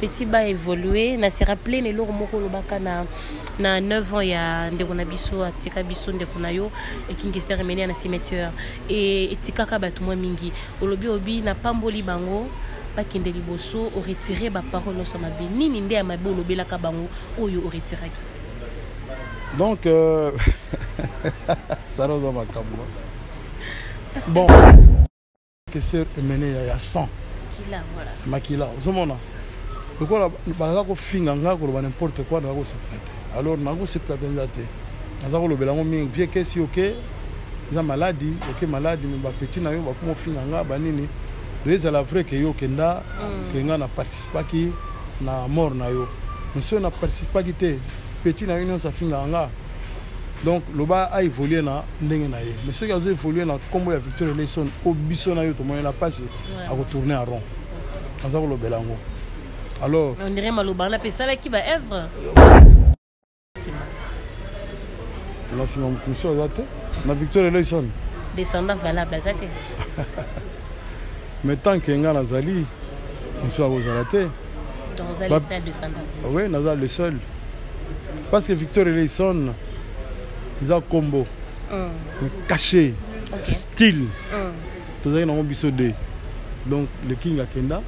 petit ba évolué na se rappeler ne loro moko lobaka na 9 ans ya ndeko na biso atika biso ndeko na yo et kingi se remené na cimetière et etikaka ba tumwa mingi olobi obi na pamboli bango bakende liboso o retirer ba parole so mabe nini nde ya mabe olobelaka bango oyo o retiraki donc ça rose ma kambo bon que c'est mené il y a 100 kila voilà makila ozomona lokola baza ko finga ngako lo n'importe quoi na ko se prêter alors na ko se prêter nzate naza ko lobela ngo mingi vie que si OK za maladie OK maladie mais ba petit na yo ba ko finga nga ba nini c'est la vraie que yo kenda que nga na participa ki na mort na yo mais si on na participa ki te petit na yo ça finga nga donc le bas a évolué na ndenge na ye mais ceux qui ont évolué na combo ya Victor Eleison au biso na yo to moyen la passe à retourner en rond dans le belango alors on dirait maloba na pesa la ki ba œuvre là c'est mon question exact na Victor Eleison descendant valable exact mais tant que nga nazali on soit aux arrêtés dans le seul descendant oui nazali le seul parce que Victor Eleison ils ont combo caché style tout ça ils biso de donc le king Akenda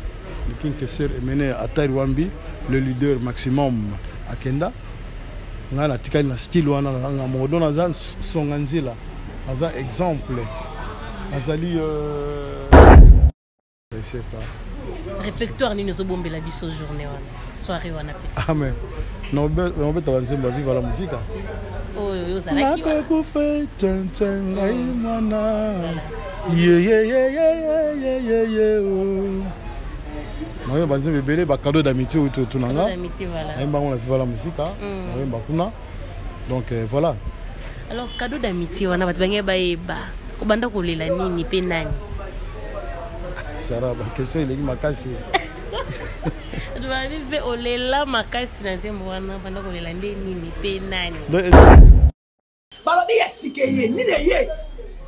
le king Kesser est mené à Taïwambi le leader maximum Akenda nga na tikali na style wana nga modo na za songanzila za exemple azali c'est ça répertoire ni nous bomber la biso journée wana soirée wana pe ah mais non on peut avancer ma vie vers la musique oh yo zalaki wa ko fe tchenga imana ye moi banze bebele ba cadeau d'amitié ou tout nanga d'amitié voilà ai bango la vie vers la musique moi bakuna donc voilà alors cadeau d'amitié wana bat bange ba eba ko banda ko lela nini pe nani Sarah ba question ile makasi doit vivre au lela makasi na nzembo wana banda ko lela nini pe nani balobi yasikeye nileye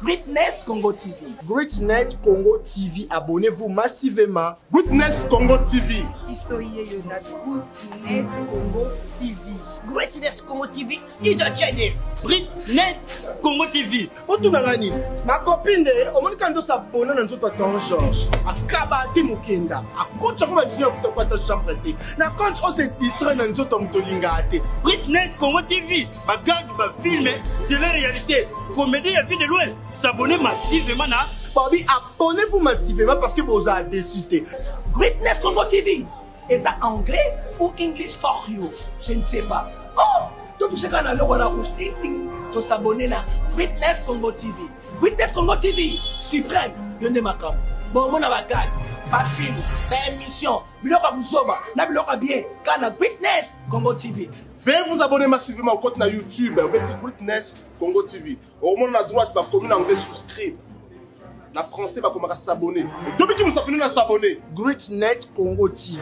Greatness Congo TV. Greatness Congo TV, abonnez-vous massivement. Greatness Congo TV. Isoye yona Greatness Congo TV. Greatness Congo TV is a channel. Greatness Congo TV. Otunangani, ma copine au moins quand on s'abonne dans notre temps Georges. Akaba Timukenda. Akocha comme tu n'as pas ta chambre té. Na quand on se distrait dans notre mtolinga té. Greatness Congo TV. Ma gang ma film de la réalité. Comédie à vie de loin. S'abonner massivement na. Bobby, abonnez-vous massivement parce que vous avez décidé. Greatness Congo TV. Est-ce anglais ou English for you? Je ne sais pas. Oh, tout ce qu'on a le rôle rouge, ting ting, de s'abonner là. Greatness Congo TV. Greatness Congo TV. Suprême. Yonde makam. Bon, mon avagag. Pas film. Pas émission. Biloka Bouzoba. Na biloka bien. Kana Greatness Congo TV. Veuillez vous abonner massivement au compte na YouTube. Greatness Congo TV. Au moins la droite va communiquer en anglais souscrire. La français va commencer à s'abonner. Depuis que nous sommes s'abonner. Greatness Congo TV.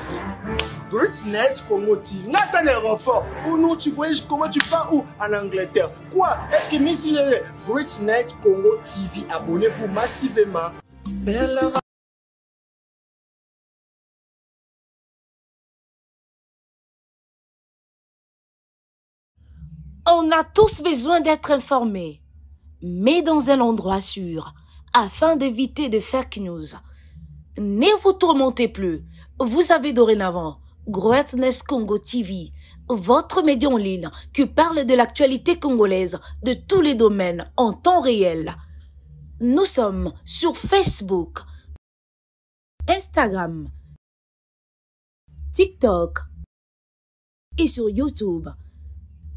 Greatness Congo TV. Nathan aéroport. Ou nous tu voyages comment tu pars où en Angleterre. Quoi? Est-ce que Missy Greatness Congo TV. Abonnez-vous massivement. On a tous besoin d'être informés, mais dans un endroit sûr, afin d'éviter de fake news. Ne vous tourmentez plus, vous avez dorénavant Greatness Congo TV, votre média en ligne qui parle de l'actualité congolaise de tous les domaines en temps réel. Nous sommes sur Facebook, Instagram, TikTok et sur YouTube.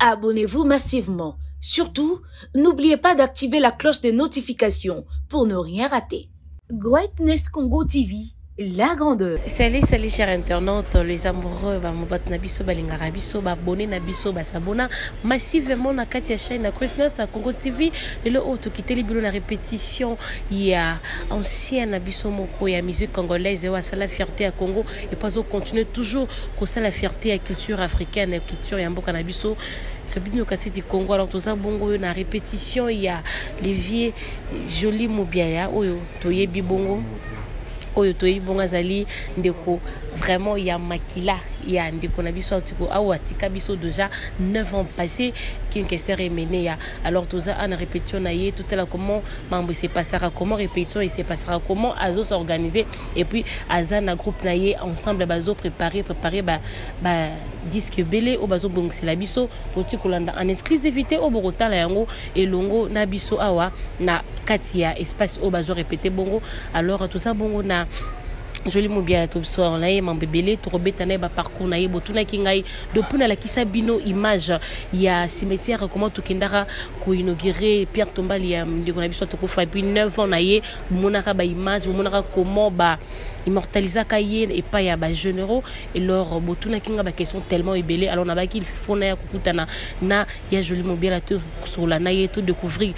Abonnez-vous massivement. Surtout, n'oubliez pas d'activer la cloche de notification pour ne rien rater. Greatness Congo TV, la grandeur. Salut chers internautes, les amoureux, bamobat nabiso balingara biso, abonné nabiso, basabona massivement na katia chaîne na Greatness Congo TV. Le autre qui télé la répétition, il y a ancien nabiso moko ya musique congolaise et ça la fierté à Congo et pas au continuer toujours que ça la fierté à culture africaine et culture yamboka nabiso. Au Katiti Congo, alors tout ça bongo na répétition il y a les vieux joli mobiaya oyo toyebi bongo oyo toyebi bongo azali ndeko vraiment il y a makila ya ndeko na biso atiko awa tika biso déjà 9 ans passés qui une question est menée alors tout ça en répétition naie tout là comment membre se passera comment répétition il se passera comment azo s'organiser et puis azana groupe naie ensemble bazo préparer ba disque belé au bazo bongsi la biso otiko landa en exclusivité au Bogota la yango et longo na biso awa na katia espace au bazo répéter bongo alors tout ça bongo na joli mobia tout soir là mon bébé to robeta na ba parcours na yebo tuna kingai depuis na la kisabino image ya cimetière comment to kindara ko inaugurer Pierre Tombali ya ndiko na biso to ko fa puis 9 ans na ye monaka ba image monaka comment ba immortaliser kaye et pas ya ba généraux et leur botuna kinga ba question tellement ébélé alors na ba qu'il faut na ya kukutana na ya joli mobia tout sur la na ye tout découvrir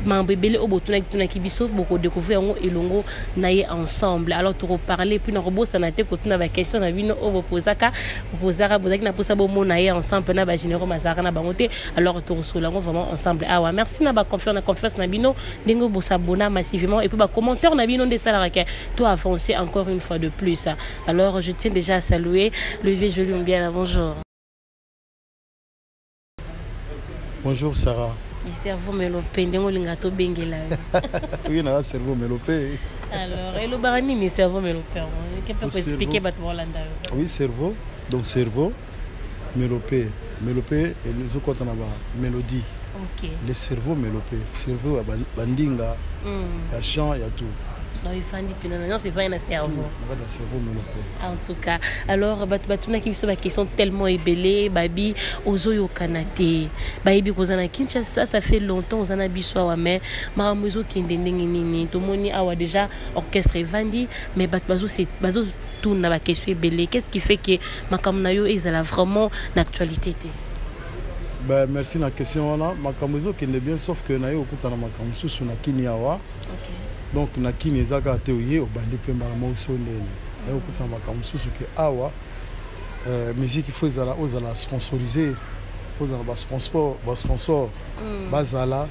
Mambébélé au botuna qui tuna kibiso beaucoup découvrir en elongo naie ensemble alors tu reparler puis na robot ça na te kotuna ba question na bino au posaka bozaki na posa bo naie ensemble na ba généraux mazara na bangote alors tu resolango vraiment ensemble ah ouais merci na ba confiance na bino ndingo bo s'abonner massivement et puis ba commentaire na bino de salaraka toi avancer encore une fois de plus alors je tiens déjà à saluer le vieux joli bien bonjour. Bonjour Sarah. Le cerveau mélopé, ndenge lingato bengela. Oui, na cerveau mélopé. Alors, et le barani ni cerveau mélopé. Qu'est-ce que peut expliquer bat Rolanda? Oui, cerveau. Donc cerveau mélopé, mélopé et les autres quand on a mélodie. OK. Le cerveau mélopé, cerveau bandinga. Il y a chant, il y a tout. Non, il faut non, c'est pas un cerveau. En tout cas, alors batuna qui sont question tellement ébélé, babi ozoyo kanate. Babi kozana Kinshasa ça fait longtemps ozana biso wa mais maramuzo kende nini to moni awa déjà orchestre vandi mais bazo c'est bazo tourne na ba question ébélé. Qu'est-ce qui fait que makamna yo ezala vraiment d'actualité? Ben merci na question là, makamuzo kende bien sauf que na yo okutana makamuzo na kiniawa. OK. Donc na kini ezaka teoye obandi pemba na moso ndene na okuta makambo susu ke awa musique faut ezala ozala sponsorisé faut ezala ba sponsor bazala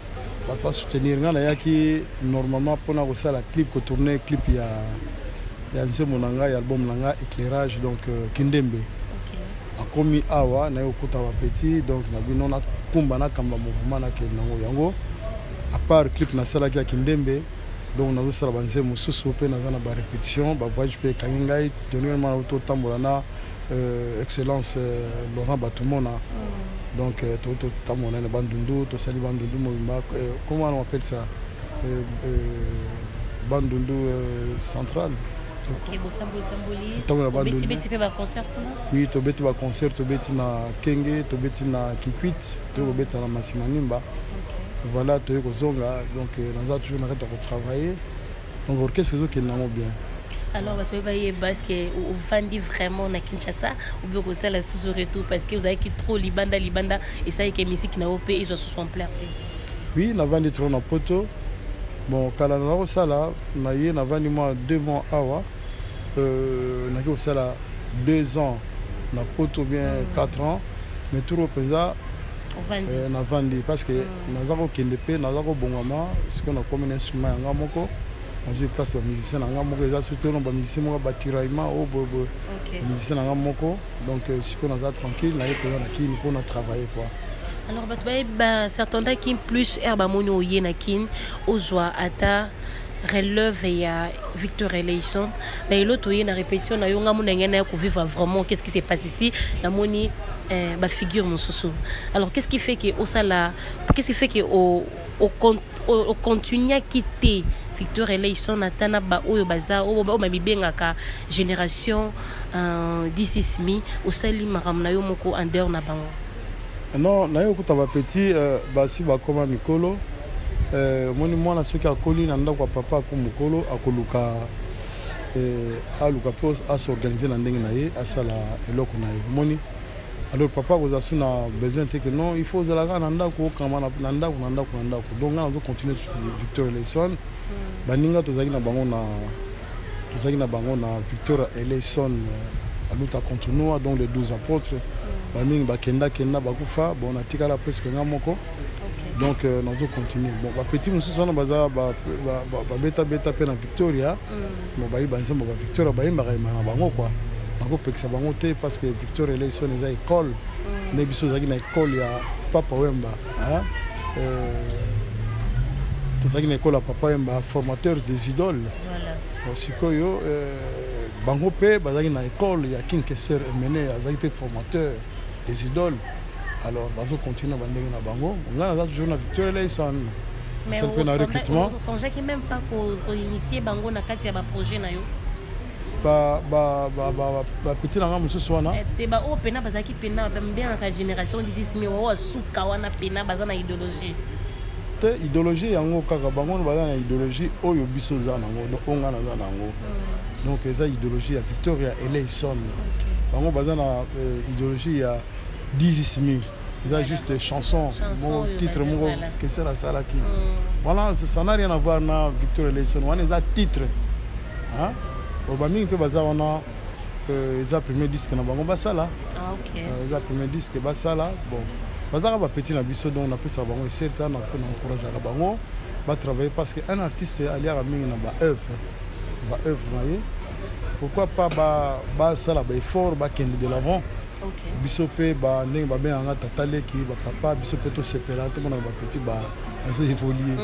ba soutenir ngana yaki normalement pona ko sala clip ko tourner clip ya nzemo nanga ya album nanga éclairage donc kindembe akomi awa na okuta ba petit donc na bino na kumba na kamba mouvement na kenango yango à part clip na sala ya kindembe. Donc on a vu ça la banze mususu pe na na ba répétition ba voyage pe kangai dernièrement auto tambolana excellence Laurent Batumona donc to tamona na bandundu to sali bandundu mobimba comment on appelle ça bandundu central. OK tamboli beti pe ba concert là. Oui to beti ba concert to beti na Kenge to beti na Kikwit to beti na Masimanimba. Voilà, tu es au Zonga, donc dans un toujours arrête de travailler. Donc l'orchestre qui est bien. Alors, vous voyez, parce que vous vendez vraiment na Kinshasa, ou bien que ça la sous-retour parce que vous avez qui trop libanda et ça y est que musique n'a pas payé, ils sont sous plaire. Oui, on a vendu trop na poto. Bon, quand on a ça là, on a vendu moi 2 mois awa. On a ça là 2 ans na poto bien 4 ans, mais tout représente na vandi parce que nazako kendepe nazako bongama ce qu'on a comme un instrument nga moko j'ai place ba musicien nga moko eza surtout no ba musicien moko ba tiraillement au bobo musicien nga moko donc ce qu'on a tranquille na yepeza na kini pour na travailler quoi. Alors ba certains qui plus herba moni oye na kin ozwa ata relève ya Victor Eleison mais l'autre oye na répétition na yo nga mona ngena ko vivre vraiment qu'est-ce qui s'est passé ici na moni ba figure mosusu. Alors qu'est-ce qui fait que au continue à quitter Victor Eleison natana ba oyo baza o mabibengaka génération 16 au sali maramna yo moko under na bango. Non na yo kuta ba petit basi ba koma mikolo moni mwana soki akoli na ndako ya papa ko mukolo akoluka aluka pose à s'organiser na ndenge na ye asala eloko na ye moni. Alors papa vous a besoin que non il faut la nanda ko kama na ndako donc on va continuer sur Victor Eleison baninga tozaki na bango na Victor Eleison aluta continua donc les 12 apôtres baninga bakenda bakufa bon na tika la presque ngamoko donc nous continuer bon ba petit mususu na baza ba beta pe na Victoria bon ba ibanze ba Victoria ba imba na bango quoi nakopekisa bango te parce que Victor Eleison eza école nde biso ozalaki na école ya Papa Wemba tozalaki na école ya Papa Wemba formateur des idoles sikoyo bango mpe bazalaki na école ya King Kesser Emene azalaki mpe formateur des idoles alors bazocontinue bandenge na bango ngai naza toujours na Victor Eleison mais on songeaki même pas koinitie bango na kati ya baprojet na yo petit nanga mosusu wana te baoyo pena bazalaki pena bambenaka génération disisimi oyo asuka wana pena baza na idéologie te idéologie yango kaka bango baza na idéologie oyo biso oza nango oyo nga naza nango donc eza idéologie ya Victoria Eleison bango baza na idéologie ya disisimi eza juste chanson mon titre moko Kesser asalaki voilà ça n'a rien à voir na Victor Eleison wana eza titre hein bamingi mpe baza wana eza premier disque na bango basala eza premier disque basala bon bazaka bapetit na biso donc napesaka bango eserta na encourageaka bango batravailler parce que un artiste aliaka mingi na baœuvre na ye pourquoi pas basala baeffort bakende de l'avant biso mpe ndenge babenganga tata leki bapapa biso mpe tosepela te mpona bapetit bazo évoluer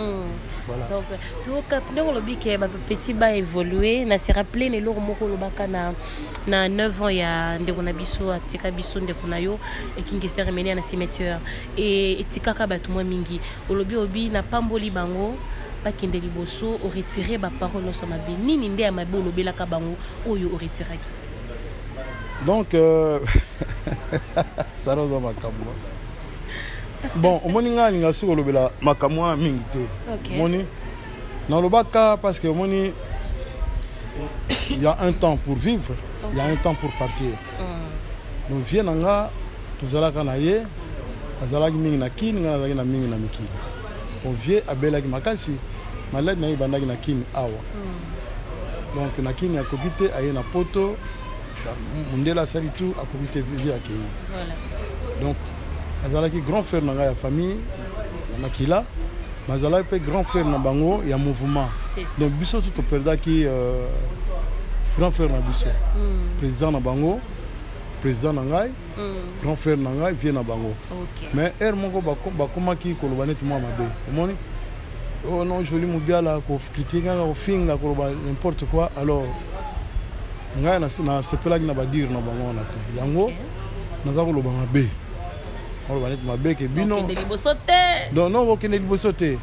donc ndenge olobi ke bapetit baévolue na se rappele na eloko moko olobaka na 9 ans ya ndeko na biso atika biso ndeko na yo King Kesser Emene na cimetière etikaka bato mwa mingi olobi obi na pamboli bango bakende liboso oretire baparole nyonso mabe nini nde ya mabe olobelaka bango oyo oretiraki donc ça roza makambo bon omoni nga alinga soki olobela makambo wana mingi te omoni nalobaka parce que omoni il y a un temps pour vivre il y a un temps pour partir donc vie na nga tozalaka na ye azalaki mingi na kini nga nazalaki na mingi na mikili bon vie abelaki makasi maladi na ye ebandaki na kini awa donc na kini akoki te aye na poto mondela asali tout akoki te vie akei donc azalaki grand frère na ngai ya famille ya makila mazalaki mpe grand frère na bango ya mouvement donc biso tout toperdaki grand frère na biso président na bango président na ngai grand frère na ngai vie na bango mais ere moko bakomaki koloba neti mwa mabe omoni oh non joli mobiala kocritique kaka kofinga koloba n'importe quoi alors ngai nasepelaki na badire na bango wana te yango naza koloba mabe oloba neti mabe ke bino non okende liboso te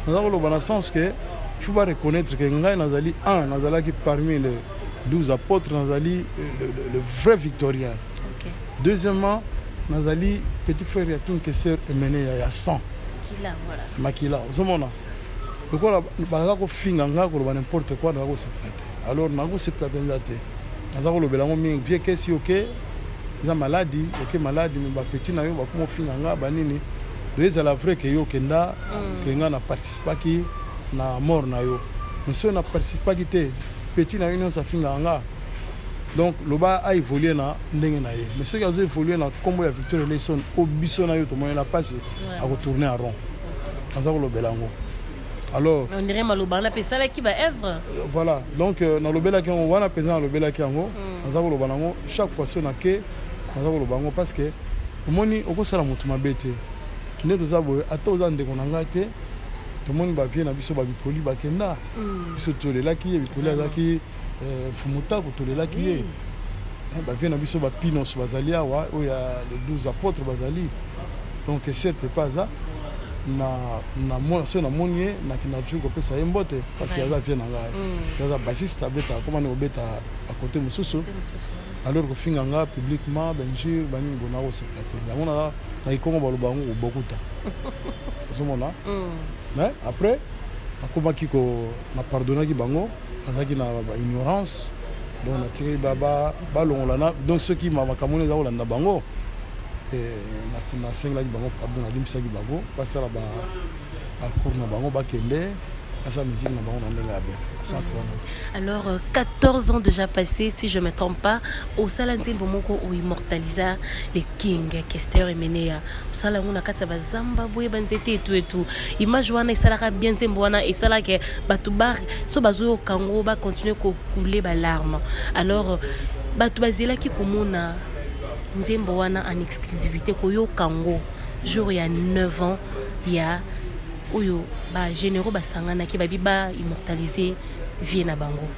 naza koloba na sens que il faut reconnaître que ngai nazalaki parmi les 12 apôtres nazali le vrai victorien deuxièmement nazali petit frère ya King Kesser Emene ya 100 makila ozomona lokola baza kofinga ngai koloba n'importe quoi naza kosepela te alors nakosepela mpenza te naza kolobela yango mingi vie kesi oke eza maladi oke maladi me bapetit na yo bakoma ofinga ngai banini ezala vrai ke yo okenda ke ngai na participaki na mort na yo mais soki na participaki te petit na yo nyonso afingaka nga donc loba aévolue na ndenge na ye mais soki azo évolue na nkombo ya Victor Eleison o biso na yo tomonela mpasi akotourne a rond aza kolobela yango alors on dirait maloba na pesalaki baœuvre voilà donc nalobelaki yango wana mpenza nalobelaki yango naza koloba nango chaque fois so nake naza koloba yango parce que omoni okosala moto mabe te nde toza boye ata oza ndeko na ngai te tomoni bavie na biso babipoli bakenda biso tolelaki ye bipoli azalaki mfumutako tolelaki ye bavie na biso bapinos bazali awa oyo ya les 12 apôtres bazali donc certes pas aza so namoni ye nakinaki kopesa ye mbote parce que aza vie na ngai aza basiste abeta akomani kobeta akote mosusu alors kofinga nga publiquement benjure banini bona kosepela te yango na ikongo baloba yango kobokuta ozomona mais après akomaki na pardonnaki bango azalaki na ignorance donc natikaki balongola donc soki makambo eza kolanda bango nasengelaki bango pardon nalimbisaki bango basala parcours na bango bakende basala musique na bango na ndenge ya bien. Alors 14 ans déjà passés si je me trompe pas au sala nzembo moko o immortalisa les King Kesser Emene au sala ngona kati ba zamba boye banzete etu image wana esalaka bien nzembo wana esalaka bato bar so bazo kango ba continuer ko couler ba larmes alors bato bazelaki komona nzembo wana en exclusivité koyoka ngo jour ya 9 ans ya oyo ba généraux basanganaki babi ba immortaliser vie na bango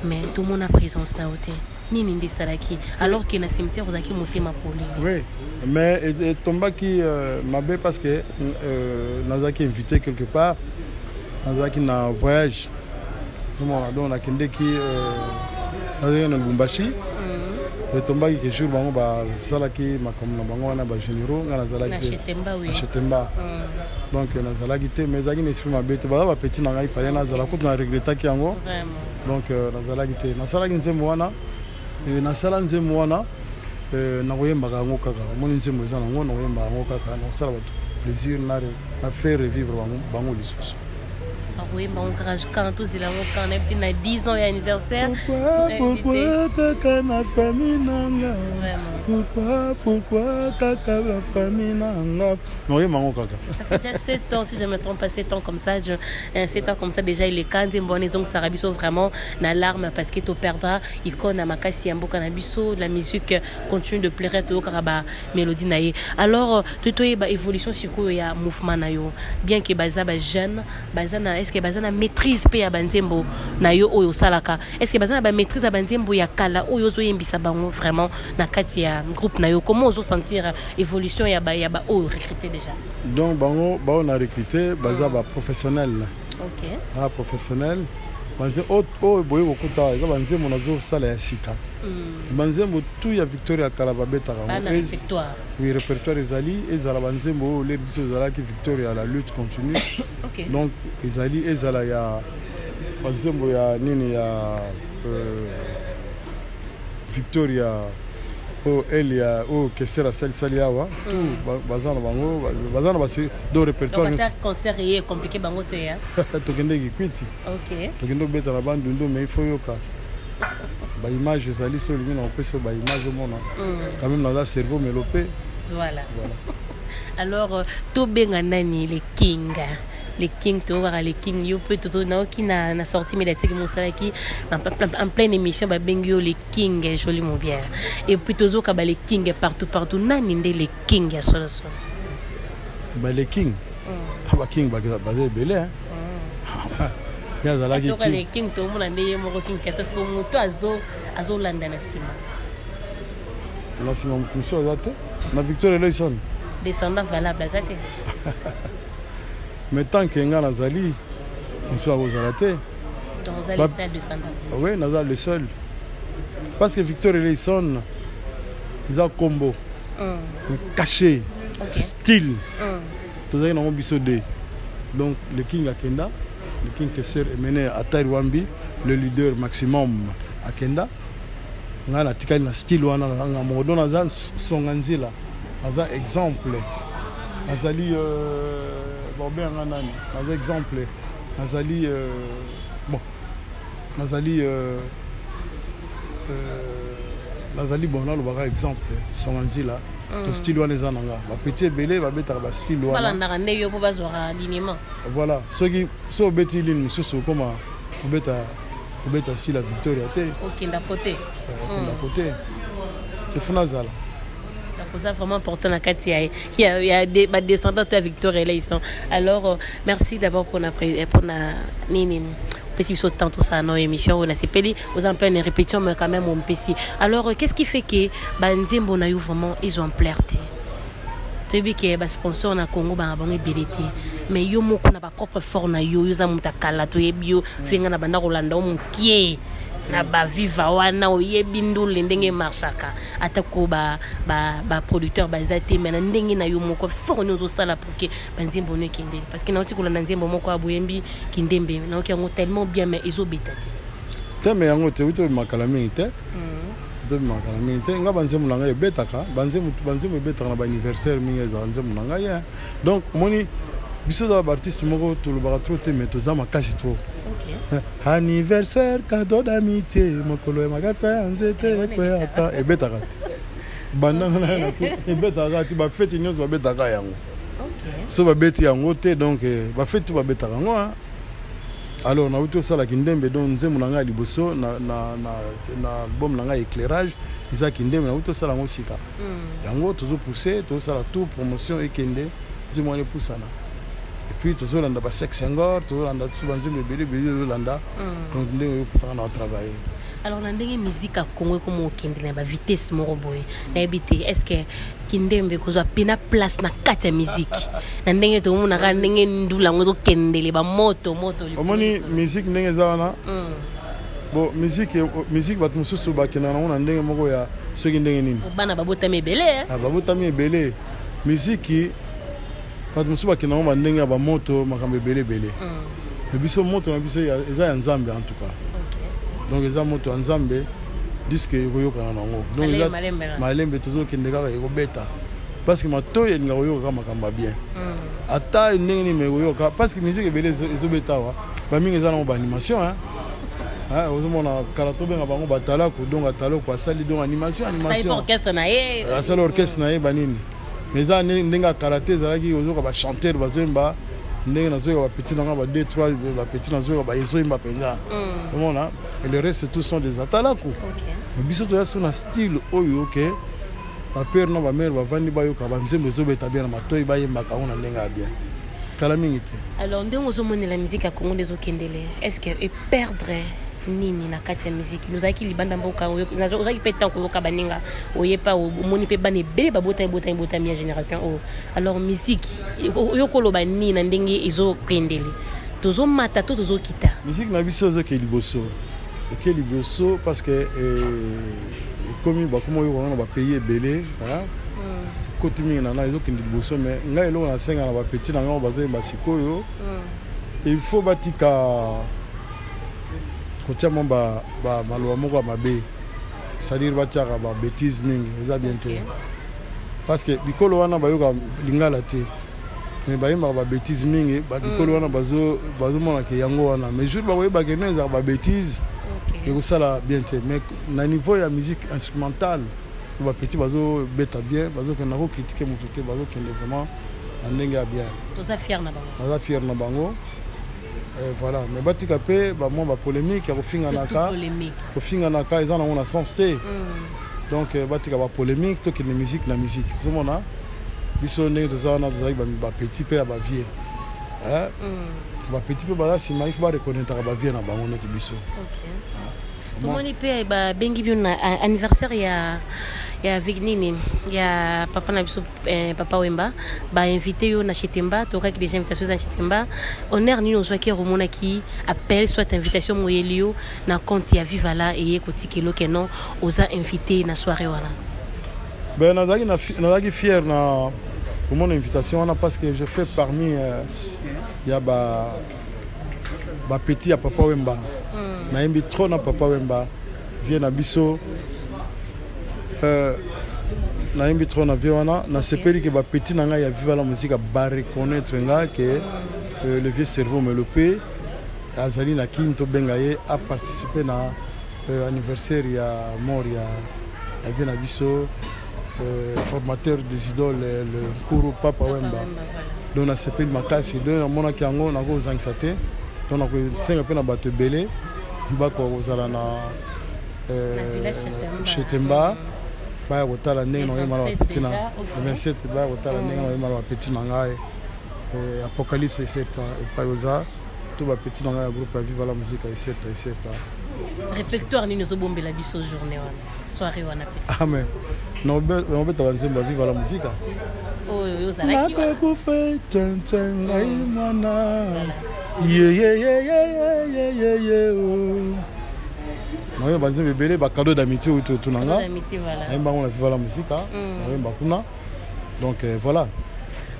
mais tout le monde a présence na hotel nini nde salaki alors que na cimetière ozaki motema poli. Oui, mais tombaki mabe parce que nazaki invité quelque part, nazaki na voyage. Donc on a kindeki nazaki na Lubumbashi. Et tombaki que jour bango ba salaki makomo na bango wana ba généraux nga nazalaki Chetemba oui. Chetemba. Donc nazalaki te mais zaki n'esprit mabe te ba petit na ngai fallait nazala ko na regrettaki yango. Vraiment. Donc nazalaki te nasalaki nzembo wana nasala nzembo wana nakoyembaka yango kaka omoni nzembo eza nango nakoyembaka yango kaka nakosala bato plaisir na faire revivre bango lisusu. Quand tous ils ont 10 ans d'anniversaire. Pourquoi kaka na famille nanga? Pourquoi kaka la famille nanga? Non, mango kaka. Ça fait déjà 7 ans si je me trompe pas 7 ans comme ça, 7 ans comme ça déjà il est quand bon ils ont sarabiso vraiment na larme parce que tu perdras icône à makasi yambo canabiso la musique continue de plaire to karaba mélodie naïe. Alors tout ba évolution sur quoi ya mouvement nayo bien que baza ba jeune baza na est-ce que bazana maîtrise pe ya banzembo na yo oyo salaka est-ce que bazana ba maîtrise ya banzembo ya kala oyo zo yembisa bango vraiment na kati ya groupe na yo comment ozo sentir évolution ya ba oyo recruter déjà donc bango on a recruté baza ba professionnel. OK ah professionnel banze o boye kokuta za banzembo nazo sala ya sika banzembo tout ya Victoria kala babeta ba na répertoire oui répertoire ezali ezala banzembo les biso ezala ki Victoria la lutte continue. OK donc ezali ezala ya banzembo ya nini ya Victoria o Elia o Kesera Saliawa tout bazana bango bazana basi do répertoire donc concert est compliqué bango te ya to kende ki kwiti. OK to kende beta na bandu ndo mais il faut yoka ba image ezali so lingi na peso ba image mona quand même dans la cerveau mélopé voilà alors to benga nani les king to voir les king yo peut tout na qui na sortie médiatique mosalaki en pleine émission ba bengio les king joliment bien et puis tozo ka ba les king partout nani ndé les king ya solo ba les king ba king ba belé hein ya zalaki to les king to mona ndé mo king qu'est-ce que moto azo landa na sima mkuso azate na Victoria Leison descendant valable azate. Mais tant que nga nazali on soit ozalate donc vous allez celle de standard. Oui nazali le seul parce que Victoria Leison ils ont combo caché style tous les noms biso de donc le king Akenda le king Kesser est mené à Taïwambi le leader maximum Akenda nga na tikali na style wana nga modo naza songanzila naza exemple nazali Robert nani naza exemple nazali bon nazali bon là le baka exemple songanzila to style wana za nanga ba petit belé ba beta ba style wana voilà ndanga ndeyo po bazora alignement voilà ceux so beti ligne so comment obeta si la Victoria te OK la côté la côté il faut nazala c'est vraiment important la Katia il y a des descendants de Victoria là ils sont alors merci d'abord pour nini petit saut tant tout ça dans émission on a CPD aux en pleine répétition mais quand même on petit alors qu'est-ce qui fait que banzembo na yo vraiment ils ont plerté tu sais que ba sponsor na Congo ba bango belete mais yo moko na ba propre fort na yo za mutakala to yebio finga na banda rolanda o mukie na ba viva wana o yebindule ndenge marchaka atako ba producteur bazate mais na ndenge na yo moko fort no to sala pour que banzembo ne kinde parce que na oti kolanda nzembo moko abuyembi kindembe na oki yango tellement bien mais ezo betati teme yango te wito makala mingi te makala mingi te nga banzembo na ngai ebetaka banzembo ebetaka na ba anniversaire mingi eza nzembo na ngai donc moni biso da artiste moko tolobaka trop te mais toza makasi trop. Anniversaire cadeau d'amitié mokolo makasa ya nzete koyaka ebetaka te bandanga na ebetaka te ba fête nyonso babetaka yango so babeti yango te donc ba fête tout babetaka yango Alors na uto sala kindembe donc nzembo na ngai liboso na album na ngai éclairage isa kindembe na uto sala ngo sika yango tozo pousser to sala tout promotion ekende nzembo ne poussana et puis tozo landa ba sex ngor tozo landa tout banzembo bele tozo landa donc ndenge yo kutana na travailler. Alors na ndenge musique a Congo comme okende na ba vitesse moko boye na ebité est-ce que kindembe kozwa pena place na kati ya musique na ndenge to mona ka ndenge ndula ngo kendele ba moto omoni musique ndenge za wana bon musique bat mususu ba kena na ndenge moko ya soki ndenge nini bana babota mebele babota mebele musique bat mususu ba kena na ndenge ya ba moto makambe bele et biso moto na biso eza ya nzambe en tout cas. Donc les amours en Zambie disent que yoyo kana nango donc malembe toujours kende kaka yoko beta parce que matoye nga yoyo kama kamba bien ata ndenge ni yoyo parce que musique ebele ezo beta wa ba mingi za na ba animation hein ozomona karato benga bango batala ko donc atalo ko asali donc animation ça orchestre na ye asali orchestre na ye banini mais za ndenge karaté zalaki ozo ka ba chanteur bazemba ndenge nazoka ba petit nanga ba 2 3 ba petit nazoka ba ezo imba penza comment et le reste tous sont des atalako. Mais biso to ya sona style oyo OK ba père na ba mère ba vandi ba yo ka banzembo ezo beta bien na matoyi ba yemba ka ona ndenge abia kala mingi te. Alors ndenge ozo mona la musique à Congo des okendele est-ce que et perdre nini na kati ya musique nous aki libanda mboka oyo nazaki petan ko ka baninga oyepa omoni pe bane bele babota mi génération o alors musique yo koloba nini na ndenge ezo kendele tozo mata to tozo kita musique na biso zo ke liboso parce que comme ba comme yo on ba payer belé hein côté mingi na ezo ke liboso mais ngai elo na senga na ba petit na ngo bazo ba sikoyo il faut batika kotia mo ba malwa moko mabe c'est-à-dire batiaka ba bêtise mingi eza bien te parce que bikolo wana bayoka lingala te mais bayemba ba bêtise mingi ba bikolo wana bazo mona ke yango wana mais jour ba koyeba ke neza ba bêtise et ça là bien te mais na niveau ya musique instrumentale ba petit bazo beta bien bazo ke nako critiquer mon tout bazo ke vraiment ndenge ya bien toza fier na bango voilà mais batika pe ba mo ba polémique ya kofinga naka eza na ona sens te donc batika ba polémique to ke musique na musique zomona biso ndenge toza na ba petit pe ya ba vie ba petit pe ba si il faut ba reconnaître ba vie na bango net biso. Tomoni pe ba bengi bio na anniversaire ya Vignini ya papa na biso papa Wemba ba invité yo na Chetemba to ka ki des invitations na Chetemba honneur ni no soki romona ki appel soit invitation moyelio na compte ya Vivala et kotikelo ke non oza invité na soirée wana. Ben nazaki fier na pour mon invitation wana parce que je fais parmi ya ba petit ya papa Wemba na imbi trop na papa Wemba vient na biso na imbi trop na viona na sepeli ke ba petit na nga ya viva la musique ba reconnaître nga que le vieux cerveau melopé azali na kinto bengaye a participer na anniversaire ya mort ya vient na biso formateur des idoles le Nkuru papa Wemba donc na sepeli makasi donc mona ki yango na ko zangisa te donc na ko senga pe na bato belé bako kozala na Chetemba baya kotala ndenge na oyemala bapeti na 27 baya kotala ndenge na oyemala bapeti na ngai apocalypse eserta epai oza to bapeti na ngai ya groupe ya viva la musique eserta répertoire nini ozobombela biso journée wana soirée wana pe amen naobeta banzembo ya viva la musique oyo ozalaki nakokufe tchenchen ngai mwana Moi, je vais vous cadeau d'amitié autour de Nanga. On a fait la musique. Donc voilà.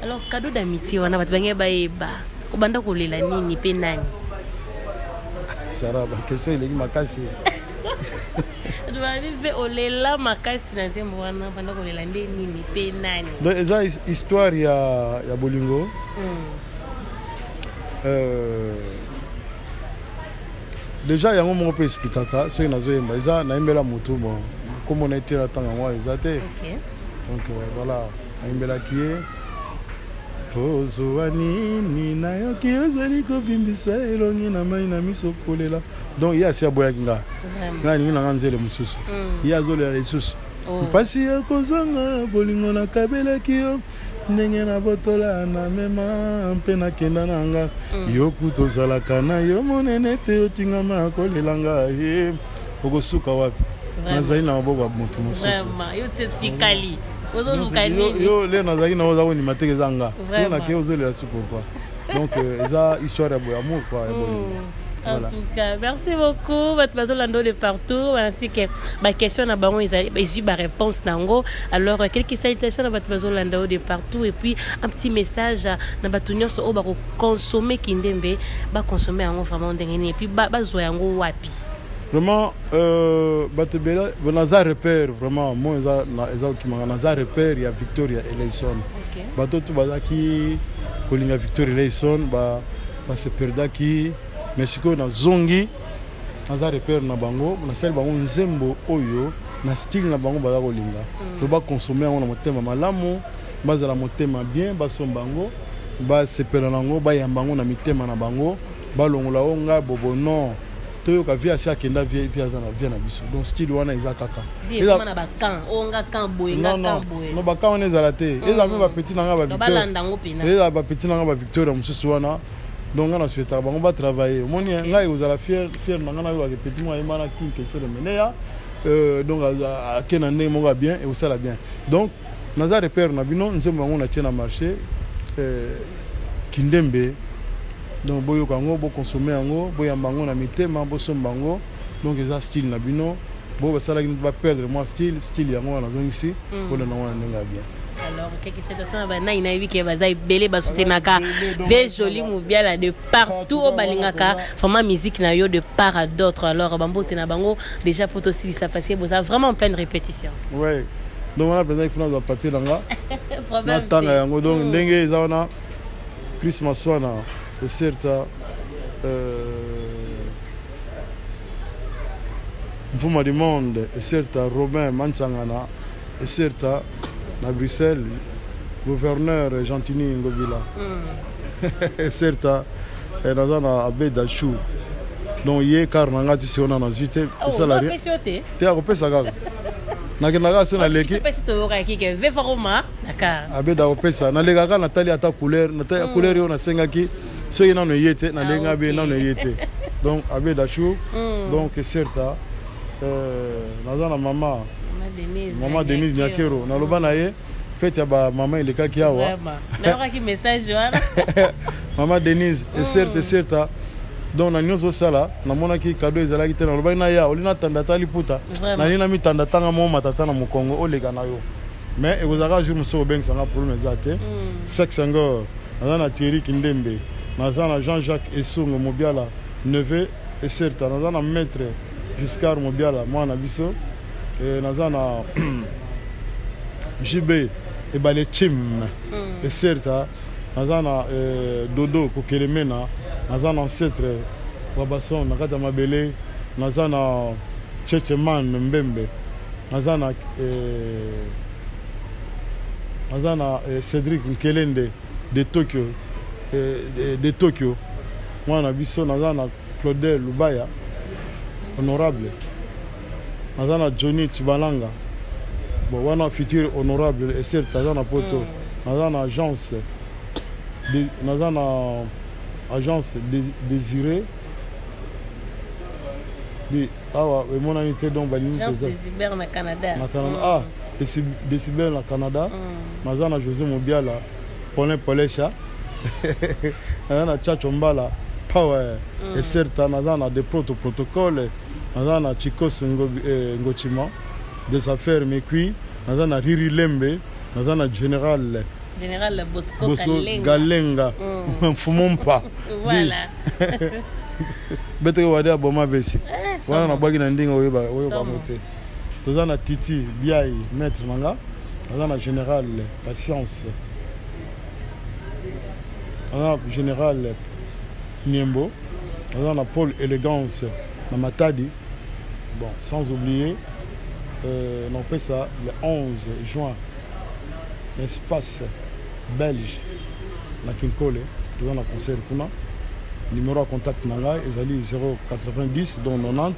Alors, cadeau d'amitié, on a fait ba obanda kolela nini pe nani? Sarah, la question est makasi. Tu vas vivre olela makasi na nzembo wana banda kolela nini pe nani? Donc eza histoire ya bolingo. Déjà yango moko pe expliquer so inazo yemba eza na imbela moto bon comme on a été là tant moi ezate donc voilà na imbela qui pozo nini nayoki ozali kobimbisa elongi na mai na miso kolela. Donc il y a ces boya kinga na ningi na nzele mususu ya zolela lisusu mpasi ya kozanga bolingo na kabela kiyo ndenge na botola na mema mpe nakenda na nga yoku tozalaka na yo monene te otingama kolelanga ye okosuka wapi nazali na maboko ya moto mosusu yo le nazali na oza konima teke eza nga so nake ozolela su pourquoi donc eza histoire ya boyamour quoi. Voilà. En tout cas, merci beaucoup. Votre maison lando de partout. Ainsi que ma question na bango ils eu ma réponse nango. Alors quelques salutations à votre maison lando de partout et puis un petit message na batunyo so o ba consommer kindembe ba consommer yango vraiment ndengeni et puis ba zo yango wapi. Vraiment batebela bonaza repère vraiment moi eza okimanga naza repère ya Victoria Eleison. OK. Batoto bazaki kolinga Victoria Eleison ba se perdaki mais siko na zongi naza repère na bango na sel bango nzembo oyo na style na bango baza kolinga to ba consommer yango na motema malamu bazala motema bien basombango ba sepela nango ba yambango na mitema na bango balongola onga bobono toyoka via sia kenda via na biso donc style wana eza kaka eza na bakan onga kan boyenga kan boye no bakan wana ezala te eza même ba petit nanga ba Victoria balanda ngo pina eza ba petit nanga ba Victoria mususu wana donc on a souhaité on va travailler mon ngai vous allez fier nanga na ba petit moi imana kinke c'est le meneya donc à kenande mo va bien et vous ça la bien donc naza repère na bino nzembo ngo na tient na marché kindembe donc boyo kango bo consommer yango boya mbango na mitema bo sombango donc eza style na bino bo basala ba perdre moi style yango na zone ici pour le nom na bien. Alors quelques situations ba na ina que bazai belé ba soutenaka ve joli mubiala de partout au balingaka vraiment musique na yo de part à d'autres alors bambote na bango déjà pour aussi ça passer vous avez vraiment plein de répétitions. Ouais. Donc on a besoin qu'il faut papier langa. Na tanga yango donc ndenge za wana Christmas wana certa Mfuma du monde certa Robin Mansangana certa na Bruxelles gouverneur Gentini Ngobila certa na Abeda Chou donc ye car nanga ti siona na zite salari te a kopesa kaka nakendaka so na leki Abeda kopesa na lekaka na tali ata couleur na tali couleur yo na sengaki so ye nano yete na lenga be nano yete donc Abeda Chou donc certa naza na Maman Denise Nyakero na loba na ye fête ya ba maman elekaki awa na ki message wana Maman Denise et certa donc na nyonso sala na mona ki cadeau ezalaki te na loba na ya olina tandata liputa na nina mi tandata nga mo matata na mokongo oleka na yo mais ekozaka jour moso obeng sanga problème ezate sex ngor na Thierry Kindembe na Jean-Jacques Essongo Mobiala neveu et certa na maître Giscard Mobiala mwana biso naza na JB et Balechim et certa naza na Dodo Kokelemena naza na ancêtre Wabason na kata mabele naza na Checheman Mbembe naza na Cédric Nkelende de Tokyo mwana biso naza na Claudel Lubaya honorable naza na Johnny Chibalanga bon wana futur honorable et certes naza na poto naza na agence désiré di awa mon ami te donc bani agence Décibel na Canada Décibel na Canada naza na José Mobiala Polecha naza na Chacho Mbala Power et certes naza na des protocoles naza na Chikos Ngochima des affaires mekui naza na Riri Lembe naza na général Bosco Galenga Mfumompa voilà bete wadi aboma vesi wana na bagi na ndinga oyo ba mote toza na Titi Biai maître manga naza na général Patience naza na général Niembo naza na Paul Élégance na Matadi. Bon, sans oublier, on fait ça le 11 juin, espace belge, na Kinkole toza na concert kuna numéro ya contact na ngai ezali 090 donc 90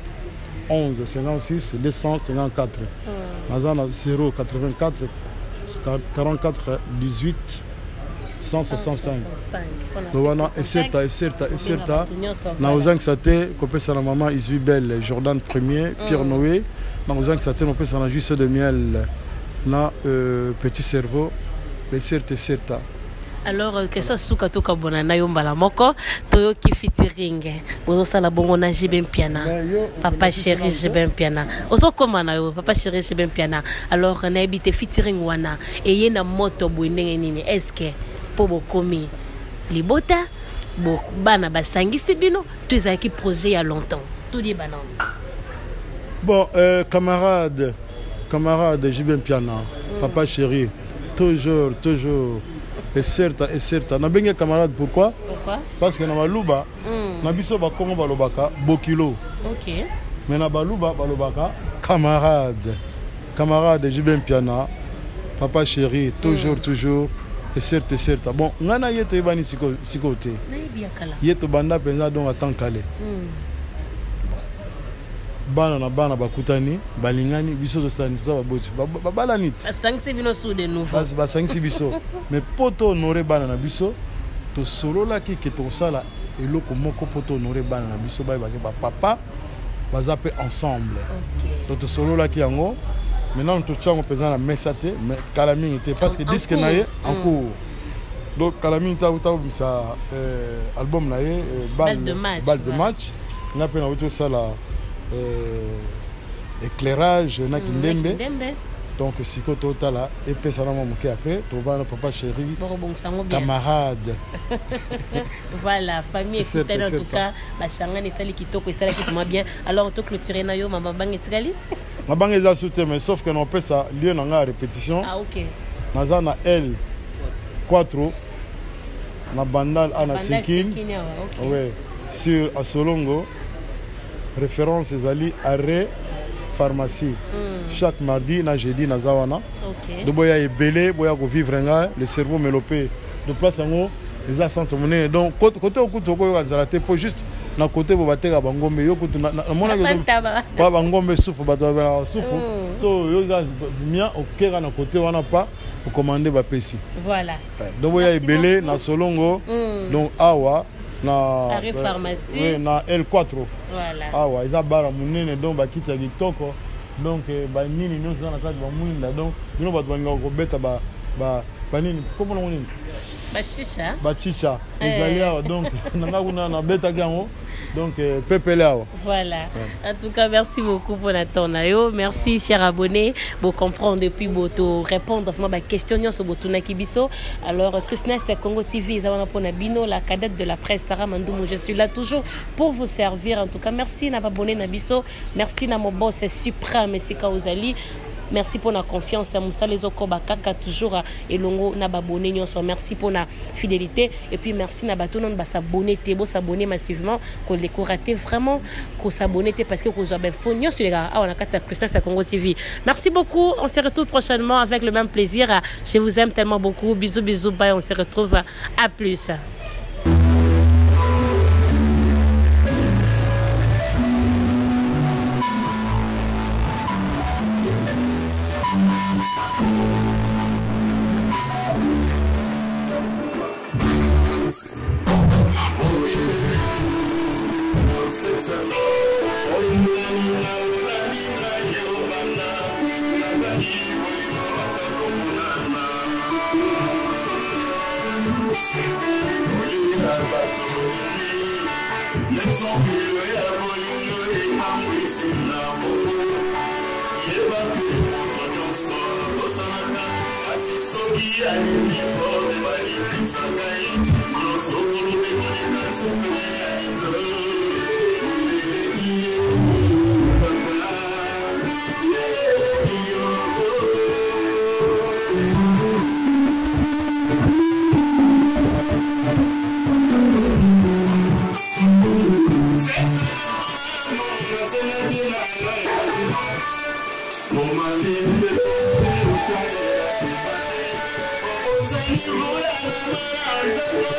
11 56 254 naza na 084 44 18 165 wana eserta na ozangisa te kopesa na mama Isabelle Jordan Premier Pierre Noé na ozangisa te nopesa na Juste de Miel na Petit Cerveau eserta. Alors que ça suka to kabona na yo mbala moko to ki featuring bozo sala bongo na Jibem Piana papa chéri Jibem Piana ozo koma na yo papa chéri Jibem Piana alors na ebite featuring wana eye na moto bwendenge nini est-ce que po bokomi libota bo bana basangisi bino to ezaki projet ya longtemps tout dit banan bon camarade Jibem Piana papa chéri toujours et certes na bengi camarade pourquoi parce que na baluba na biso ba kongo balobaka bokilo OK mais na baluba balobaka camarade Jibem Piana papa chéri toujours et certes bon ngana yeto ibani sikote na ibiakala yeto banda penza donc atankale bana bakutani balingani biso to sani za baboti babalanit asangisi bino su de nouveau basangisi biso mais poto honorer bana na biso to solola ki ke to sala eloko moko poto honorer bana na biso ba papa bazape ensemble to solola ki yango maintenant to tsango pesa na mesate mais kalami était parce que disque naie en cours donc kalami ta ça album naie balle de match na pena auto sala éclairage na kindembe donc siko totala et pesa na moké après to bana papa chéri camarade voilà famille écoutez en tout cas basanga ne sali kitoko esala ki vraiment bien alors to clôturer na yo mama bangi tikali ma bangi za sauté mais sauf que non pesa lieu na nga répétition OK naza na L4 na bandal ana Sekin ouais sur Asolongo référence ezali arrêt pharmacie chaque mardi na jeudi na zawana de boya ebele boya ko vivre nga le cerveau mélopé de place yango eza centre monnaie donc côté okuto ko azalate pour juste na côté bo bateka bangombe yo kutu na mona ko bangombe soupe bato ba soupe so yo ga mia okera na côté wana pas pour commander ba pesi voilà de boya ebele na Solongo donc awa na arrêt pharmacie oui na L4 voilà awa eza bara munene donc bakiti ya kitoko donc ba nini nyonso na kati ba mwinda donc bino bato banga ko beta ba nini comment on dit ba chicha ezali awa donc nanga kuna na beta gango donc pepele awa voilà en tout cas merci beaucoup pour ton ayo merci cher abonné pour comprendre depuis boto répondre vraiment ba question nyonso botuna kibiso alors Christnas Congo TV ezana pona bino la cadette de la presse Sarah Mandumu je suis là toujours pour vous servir en tout cas merci na abonné na biso merci na mon boss suprême Sika Ozali. Merci pour la confiance. Moussa les Okoba Kaka toujours elongo na babonné nyonso. Merci pour la fidélité et puis merci na bato non ba s'abonner tebo s'abonner massivement qu'on les raté vraiment qu'on s'abonner parce que qu'on a fond nyonso les gars. On a carte Christnas Congo TV. Merci beaucoup. On se retrouve prochainement avec le même plaisir. Je vous aime tellement beaucoup. Bisous bye. On se retrouve à plus. Say you Thank you.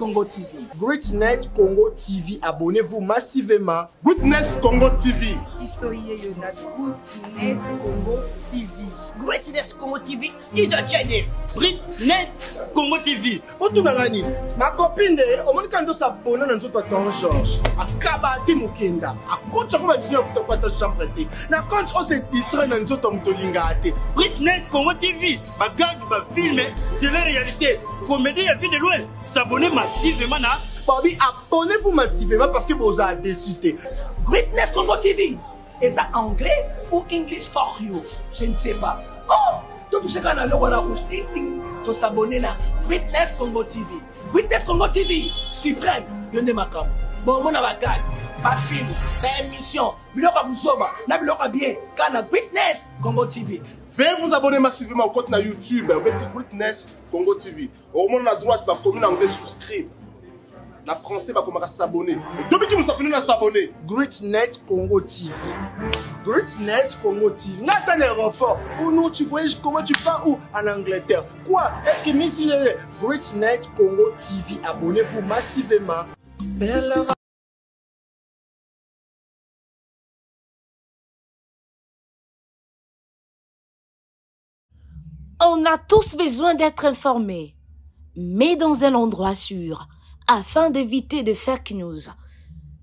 Congo TV. Greatness Congo TV, abonnez-vous massivement. Greatness Congo TV. Isoye na Greatness Congo TV. Greatness Congo TV is a channel. Greatness Congo TV. Otunangani, ma copine au moins quand on s'abonne dans notre temps Georges. Akaba te mukenda. Akotsa ko batini ofuta kwa ta chambre te. Na quand on se distrait dans notre mtolinga te. Greatness Congo TV. Bagage ba film de la réalité. Comédie à vie de loin. S'abonner massivement na. Bobby, abonnez-vous massivement parce que vous avez décidé. Greatness Congo TV. Est-ce anglais ou English for you? Je ne sais pas. Oh, tout ce qu'on a le roi rouge, de s'abonner à Greatness Congo TV. Greatness Congo TV, suprême, yonde makam. Bon, mon bagage, pas film, pas émission, biloka buzoba, na biloka bien, kana Greatness Congo TV. Veuillez vous abonner massivement au compte na YouTube, Greatness Congo TV. Au monde à droite, va comme en anglais souscrire. Na français va commencer à s'abonner. Depuis que nous sommes venus à s'abonner. Greatness Congo TV. Greatness Congo TV. Nathan aéroport. Ou nous, tu voyages comment tu pars où? En Angleterre. Quoi? Est-ce que Miss Greatness Congo TV, abonnez-vous massivement. On a tous besoin d'être informés, mais dans un endroit sûr, afin d'éviter de fake news.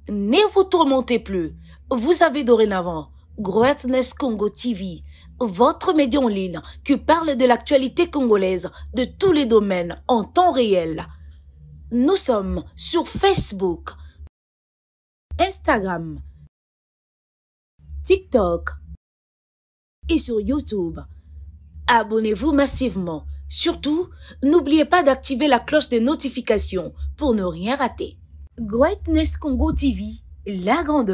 Ne vous tourmentez plus. Vous avez dorénavant Greatness Congo TV, votre média en ligne qui parle de l'actualité congolaise de tous les domaines en temps réel. Nous sommes sur Facebook, Instagram, TikTok et sur YouTube. Abonnez-vous massivement. Surtout, n'oubliez pas d'activer la cloche de notification pour ne rien rater. Greatness Congo TV, la grandeur.